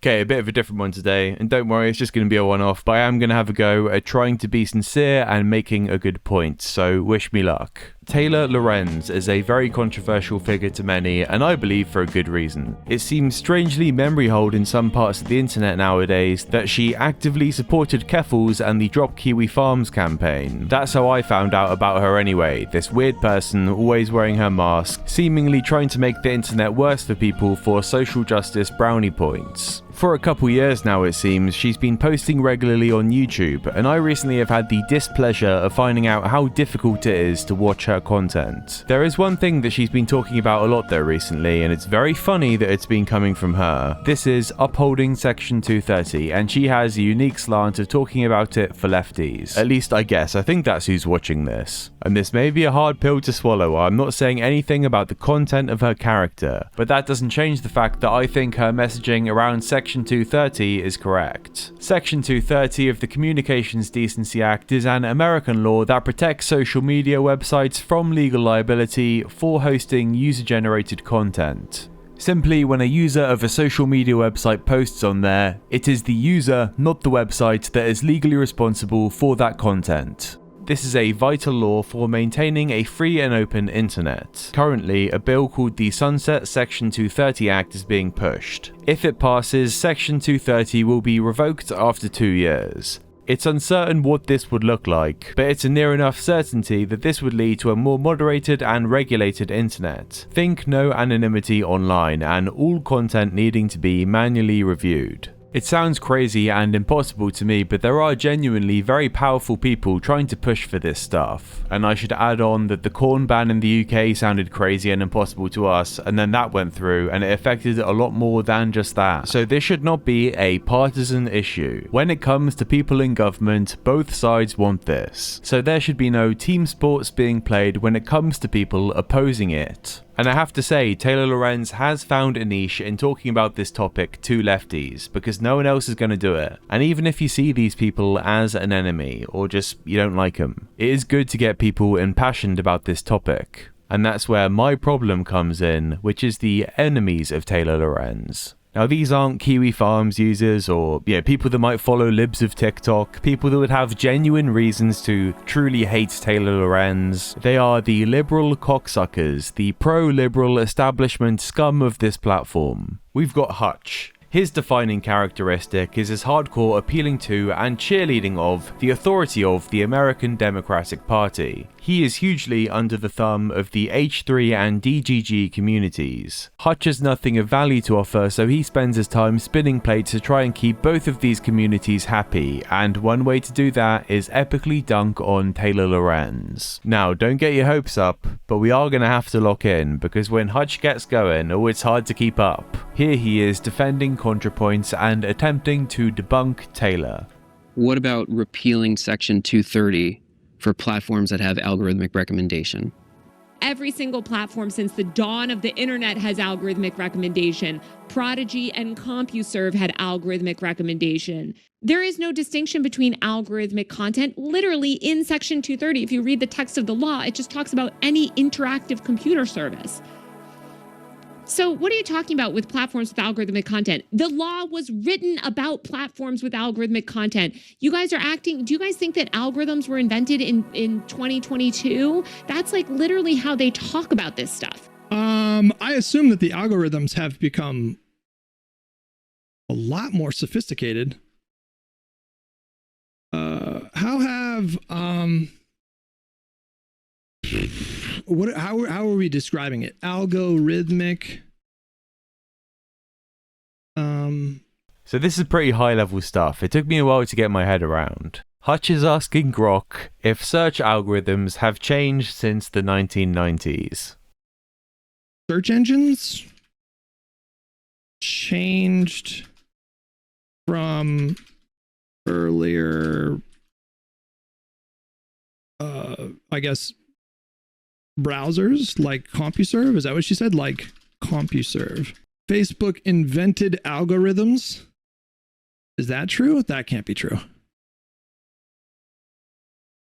Okay, a bit of a different one today, and don't worry, it's just going to be a one-off, but I am going to have a go at trying to be sincere and making a good point, so wish me luck. Taylor Lorenz is a very controversial figure to many, and I believe for a good reason. It seems strangely memory-hold in some parts of the internet nowadays that she actively supported Keffels and the Drop Kiwi Farms campaign. That's how I found out about her anyway, this weird person always wearing her mask, seemingly trying to make the internet worse for people for social justice brownie points. For a couple years now, it seems, she's been posting regularly on YouTube, and I recently have had the displeasure of finding out how difficult it is to watch her content. There is one thing that she's been talking about a lot though recently, and it's very funny that it's been coming from her. This is upholding Section 230, and she has a unique slant of talking about it for lefties. At least I guess, I think that's who's watching this. And this may be a hard pill to swallow. I'm not saying anything about the content of her character, but that doesn't change the fact that I think her messaging around Section 230 is correct. Section 230 of the Communications Decency Act is an American law that protects social media websites from legal liability for hosting user-generated content. Simply, when a user of a social media website posts on there, it is the user, not the website, that is legally responsible for that content. This is a vital law for maintaining a free and open internet. Currently, a bill called the Sunset Section 230 Act is being pushed. If it passes, Section 230 will be revoked after 2 years. It's uncertain what this would look like, but it's a near enough certainty that this would lead to a more moderated and regulated internet. Think no anonymity online and all content needing to be manually reviewed. It sounds crazy and impossible to me, but there are genuinely very powerful people trying to push for this stuff. And I should add on that the corn ban in the UK sounded crazy and impossible to us, and then that went through, and it affected a lot more than just that. So this should not be a partisan issue. When it comes to people in government, both sides want this. So there should be no team sports being played when it comes to people opposing it. And I have to say, Taylor Lorenz has found a niche in talking about this topic to lefties, because no one else is going to do it. And even if you see these people as an enemy, or just you don't like them, it is good to get people impassioned about this topic. And that's where my problem comes in, which is the enemies of Taylor Lorenz. Now, these aren't Kiwi Farms users or people that might follow libs of TikTok, people that would have genuine reasons to truly hate Taylor Lorenz. They are the liberal cocksuckers, the pro-liberal establishment scum of this platform. We've got Hutch. His defining characteristic is his hardcore appealing to and cheerleading of the authority of the American Democratic Party. He is hugely under the thumb of the H3 and DGG communities. Hutch has nothing of value to offer, so he spends his time spinning plates to try and keep both of these communities happy, and one way to do that is epically dunk on Taylor Lorenz. Now, don't get your hopes up, but we are going to have to lock in, because when Hutch gets going, it's hard to keep up. Here he is defending ContraPoints and attempting to debunk Taylor. What about repealing Section 230 for platforms that have algorithmic recommendation? Every single platform since the dawn of the internet has algorithmic recommendation. Prodigy and CompuServe had algorithmic recommendation. There is no distinction between algorithmic content. Literally in Section 230, if you read the text of the law, it just talks about any interactive computer service. So what are you talking about with platforms with algorithmic content? The law was written about platforms with algorithmic content. You guys are acting, do you guys think that algorithms were invented in 2022? That's like literally how they talk about this stuff. I assume that the algorithms have become a lot more sophisticated. How are we describing it? Algorithmic. So this is pretty high level stuff. It took me a while to get my head around. Hutch is asking Grok if search algorithms have changed since the 1990s. Search engines changed from earlier, I guess, browsers like CompuServe. Is that what she said? Like CompuServe. Facebook invented algorithms. Is that true? That can't be true.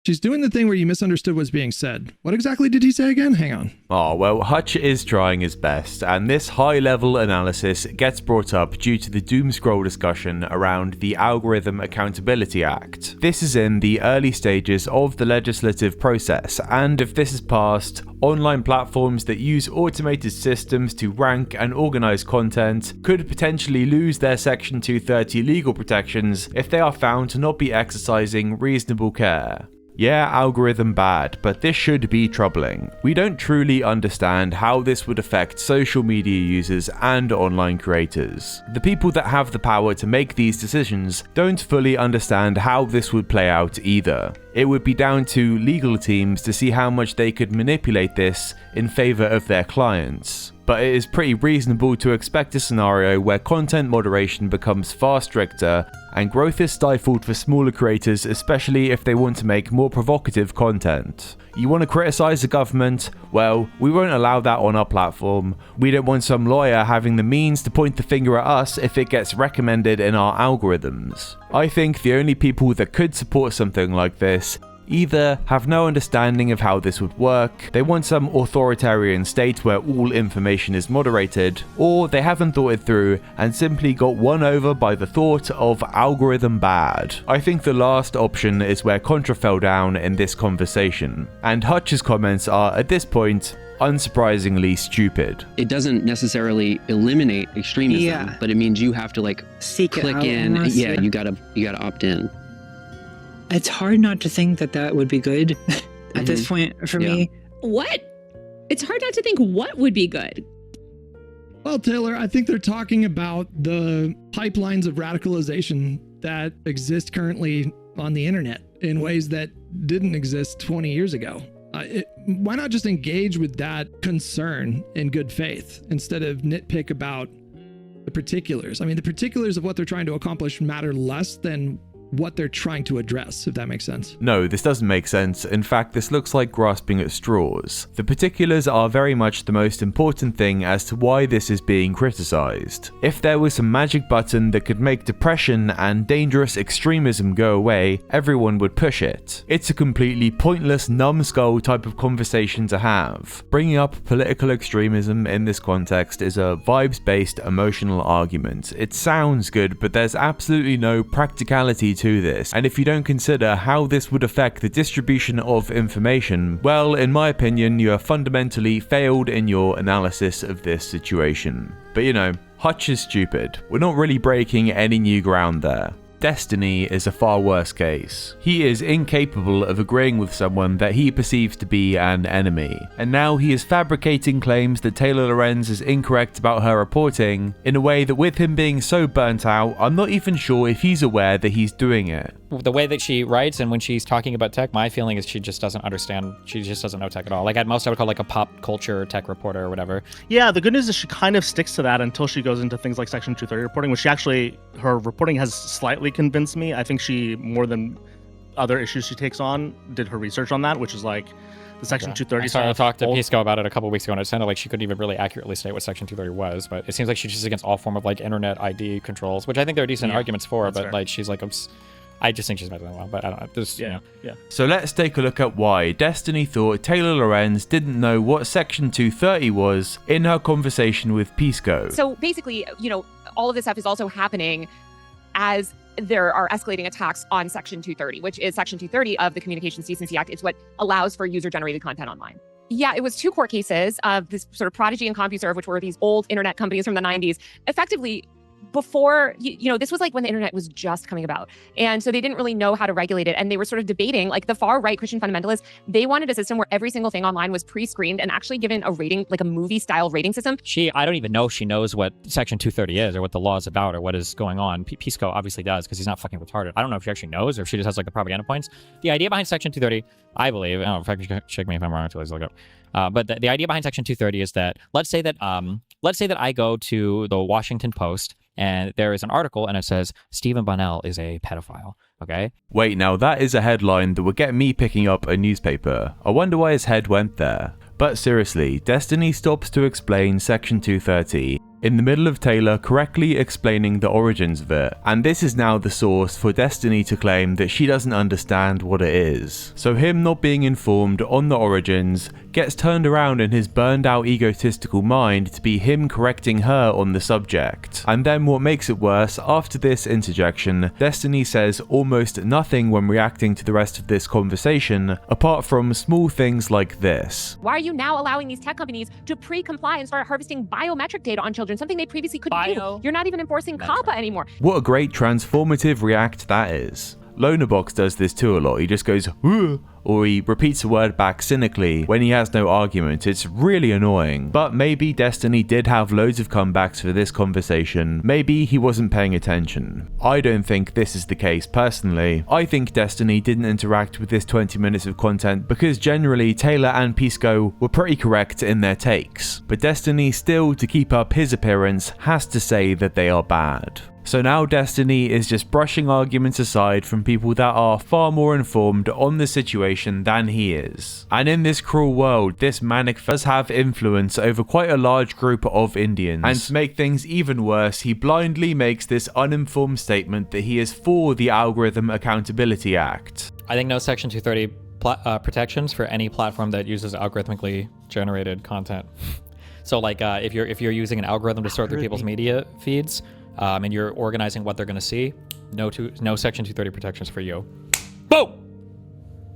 She's doing the thing where you misunderstood what's being said. What exactly did he say again? Hang on. Oh, well, Hutch is trying his best, and this high-level analysis gets brought up due to the doom scroll discussion around the Algorithm Accountability Act. This is in the early stages of the legislative process, and if this is passed, online platforms that use automated systems to rank and organize content could potentially lose their Section 230 legal protections if they are found to not be exercising reasonable care. Yeah, algorithm bad, but this should be troubling. We don't truly understand how this would affect social media users and online creators. The people that have the power to make these decisions don't fully understand how this would play out either. It would be down to legal teams to see how much they could manipulate this in favor of their clients. But it is pretty reasonable to expect a scenario where content moderation becomes far stricter and growth is stifled for smaller creators, especially if they want to make more provocative content. You want to criticize the government? Well, we won't allow that on our platform. We don't want some lawyer having the means to point the finger at us if it gets recommended in our algorithms. I think the only people that could support something like this either have no understanding of how this would work, they want some authoritarian state where all information is moderated, or they haven't thought it through and simply got won over by the thought of algorithm bad. I think the last option is where Contra fell down in this conversation, and Hutch's comments are, at this point, unsurprisingly stupid. It doesn't necessarily eliminate extremism, but it means you have to like seek click it out in. almost, Yeah, you gotta opt in. It's hard not to think that would be good at this point for me. What? It's hard not to think what would be good. Well, Taylor, I think they're talking about the pipelines of radicalization that exist currently on the internet in ways that didn't exist 20 years ago. Why not just engage with that concern in good faith instead of nitpick about the particulars? I mean, the particulars of what they're trying to accomplish matter less than what they're trying to address, if that makes sense. No, this doesn't make sense. In fact, this looks like grasping at straws. The particulars are very much the most important thing as to why this is being criticized. If there was some magic button that could make depression and dangerous extremism go away, everyone would push it. It's a completely pointless, numbskull type of conversation to have. Bringing up political extremism in this context is a vibes-based emotional argument. It sounds good, but there's absolutely no practicality to this, and if you don't consider how this would affect the distribution of information, well, in my opinion, you have fundamentally failed in your analysis of this situation. But you know, Hutch is stupid. We're not really breaking any new ground there. Destiny is a far worse case. He is incapable of agreeing with someone that he perceives to be an enemy, and now he is fabricating claims that Taylor Lorenz is incorrect about her reporting in a way that, with him being so burnt out, I'm not even sure if he's aware that he's doing it. The way that she writes and when she's talking about tech, my feeling is she just doesn't understand. She just doesn't know tech at all. Like at most I would call like a pop culture tech reporter or whatever. Yeah, the good news is she kind of sticks to that until she goes into things like Section 230 reporting, which her reporting has slightly convinced me. I think she, more than other issues she takes on, did her research on that, which is like the Section 230 stuff. I talked to Pisco about it a couple weeks ago, and it sounded like she couldn't even really accurately state what Section 230 was, but it seems like she's just against all form of like internet ID controls, which I think there are decent arguments for, but fair. Like she's like, I just think she's meant well, but I don't know. Yeah. So let's take a look at why Destiny thought Taylor Lorenz didn't know what Section 230 was in her conversation with Pisco. So basically, all of this stuff is also happening as there are escalating attacks on Section 230, which is Section 230 of the Communications Decency Act. It's what allows for user-generated content online. Yeah, it was two court cases of this sort of Prodigy and CompuServe, which were these old internet companies from the 90s, effectively before, this was like when the internet was just coming about. And so they didn't really know how to regulate it. And they were sort of debating, like the far right Christian fundamentalists, they wanted a system where every single thing online was pre-screened and actually given a rating, like a movie style rating system. I don't even know if she knows what Section 230 is or what the law is about or what is going on. Pisco obviously does because he's not fucking retarded. I don't know if she actually knows or if she just has like the propaganda points. The idea behind Section 230, I believe, I don't know, if check me if I'm wrong until I look up. But the idea behind Section 230 is that let's say that I go to the Washington Post and there is an article and it says Stephen Bonnell is a pedophile. Okay. Wait, now that is a headline that would get me picking up a newspaper. I wonder why his head went there. But seriously, Destiny stops to explain Section 230 in the middle of Taylor correctly explaining the origins of it, and this is now the source for Destiny to claim that she doesn't understand what it is. So him not being informed on the origins gets turned around in his burned out egotistical mind to be him correcting her on the subject. And then what makes it worse, after this interjection, Destiny says almost nothing when reacting to the rest of this conversation, apart from small things like this. Why are you now allowing these tech companies to pre-comply and start harvesting biometric data on children, something they previously couldn't do? You're not even enforcing COPPA anymore. What a great transformative react that is. Lonerbox does this too a lot. He just goes, "Ooh," or he repeats a word back cynically when he has no argument. It's really annoying. But maybe Destiny did have loads of comebacks for this conversation. Maybe he wasn't paying attention. I don't think this is the case personally. I think Destiny didn't interact with this 20 minutes of content because generally Taylor and Pisco were pretty correct in their takes. But Destiny still, to keep up his appearance, has to say that they are bad. So now Destiny is just brushing arguments aside from people that are far more informed on the situation than he is. And in this cruel world, this manic does have influence over quite a large group of Indians. And to make things even worse, he blindly makes this uninformed statement that he is for the Algorithm Accountability Act. I think no Section 230 protections for any platform that uses algorithmically generated content. So like if you're using an algorithm to sort through people's media feeds, and you're organizing what they're going to see, no Section 230 protections for you. Boom!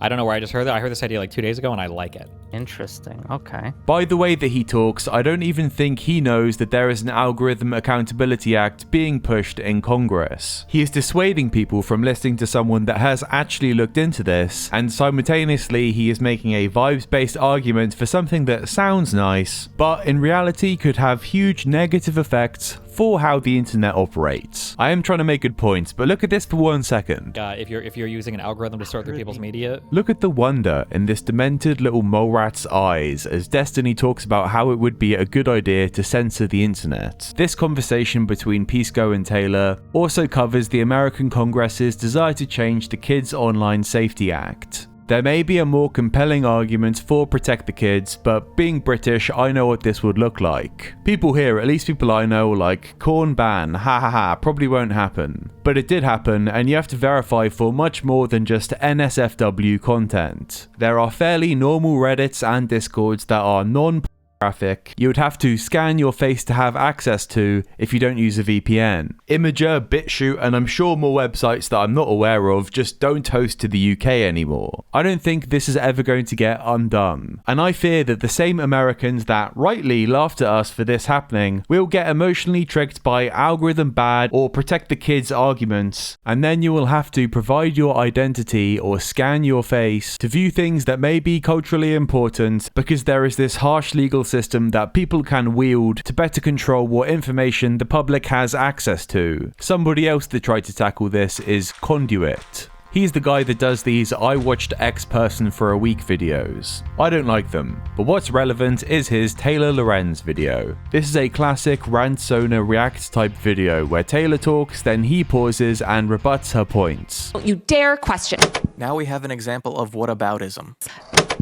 I don't know where I just heard that. I heard this idea like 2 days ago and I like it. Interesting. Okay. By the way that he talks, I don't even think he knows that there is an Algorithm Accountability Act being pushed in Congress. He is dissuading people from listening to someone that has actually looked into this, and simultaneously he is making a vibes-based argument for something that sounds nice, but in reality could have huge negative effects for how the internet operates. I am trying to make good points, but look at this for 1 second. If you're using an algorithm to sort through people's media. Look at the wonder in this demented little mole rat's eyes as Destiny talks about how it would be a good idea to censor the internet. This conversation between Pisco and Taylor also covers the American Congress's desire to change the Kids Online Safety Act. There may be a more compelling argument for protect the kids, but being British, I know what this would look like. People here, at least people I know, like corn ban, ha ha ha, probably won't happen. But it did happen, and you have to verify for much more than just NSFW content. There are fairly normal Reddits and Discords that are non-pornographic. You would have to scan your face to have access to if you don't use a VPN. Imager, BitChute, and I'm sure more websites that I'm not aware of just don't host to the UK anymore. I don't think this is ever going to get undone. And I fear that the same Americans that rightly laughed at us for this happening will get emotionally tricked by algorithm bad or protect the kids arguments, and then you will have to provide your identity or scan your face to view things that may be culturally important because there is this harsh legal system that people can wield to better control what information the public has access to. Somebody else that tried to tackle this is Conduit. He's the guy that does these I watched X person for a week videos. I don't like them, but what's relevant is his Taylor Lorenz video. This is a classic Rantsona React type video where Taylor talks, then he pauses and rebuts her points. Don't you dare question. Now we have an example of whataboutism.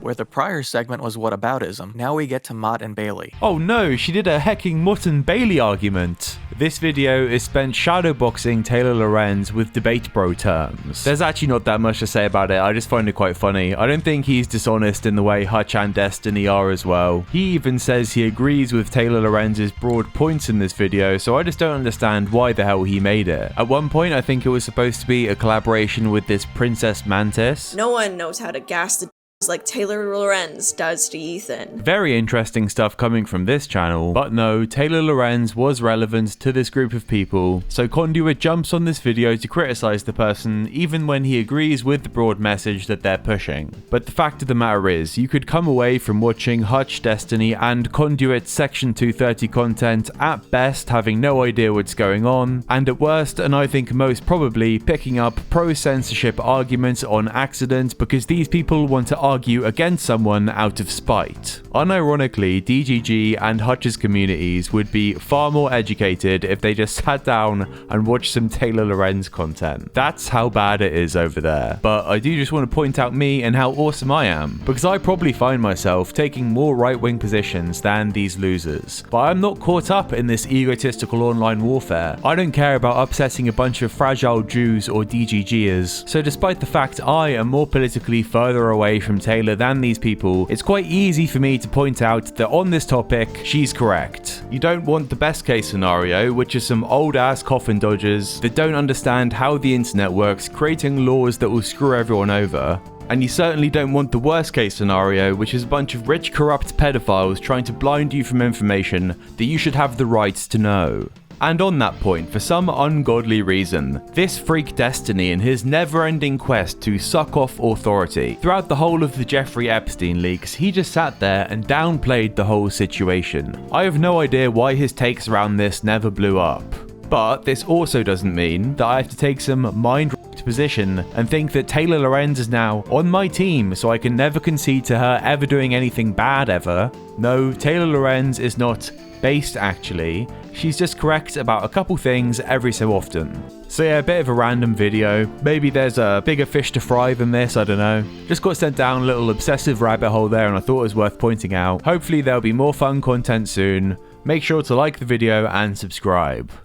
Where the prior segment was whataboutism, now we get to Mott and Bailey. Oh no, she did a hecking Mott and Bailey argument. This video is spent shadowboxing Taylor Lorenz with debate bro terms. There's actually not that much to say about it, I just find it quite funny. I don't think he's dishonest in the way Hutch and Destiny are as well. He even says he agrees with Taylor Lorenz's broad points in this video, so I just don't understand why the hell he made it. At one point I think it was supposed to be a collaboration with this Princess Mantis. No one knows how to gas the like Taylor Lorenz does to Ethan. Very interesting stuff coming from this channel, but no, Taylor Lorenz was relevant to this group of people, so Conduit jumps on this video to criticize the person even when he agrees with the broad message that they're pushing. But the fact of the matter is, you could come away from watching Hutch, Destiny, and Conduit's Section 230 content at best having no idea what's going on, and at worst, and I think most probably, picking up pro-censorship arguments on accident because these people want to argue against someone out of spite. Unironically, DGG and Hutch's communities would be far more educated if they just sat down and watched some Taylor Lorenz content. That's how bad it is over there. But I do just want to point out me and how awesome I am, because I probably find myself taking more right-wing positions than these losers. But I'm not caught up in this egotistical online warfare. I don't care about upsetting a bunch of fragile Jews or DGGers. So despite the fact I am more politically further away from Taylor than these people, it's quite easy for me to point out that on this topic, she's correct. You don't want the best case scenario, which is some old ass coffin dodgers that don't understand how the internet works, creating laws that will screw everyone over. And you certainly don't want the worst case scenario, which is a bunch of rich corrupt pedophiles trying to blind you from information that you should have the right to know. And on that point, for some ungodly reason, this freak Destiny in his never-ending quest to suck off authority, throughout the whole of the Jeffrey Epstein leaks, he just sat there and downplayed the whole situation. I have no idea why his takes around this never blew up. But this also doesn't mean that I have to take some mind-wrecked position and think that Taylor Lorenz is now on my team so I can never concede to her ever doing anything bad ever. No, Taylor Lorenz is not based actually. She's just correct about a couple things every so often. So yeah, a bit of a random video. Maybe there's a bigger fish to fry than this, I don't know. Just got sent down a little obsessive rabbit hole there and I thought it was worth pointing out. Hopefully there'll be more fun content soon. Make sure to like the video and subscribe.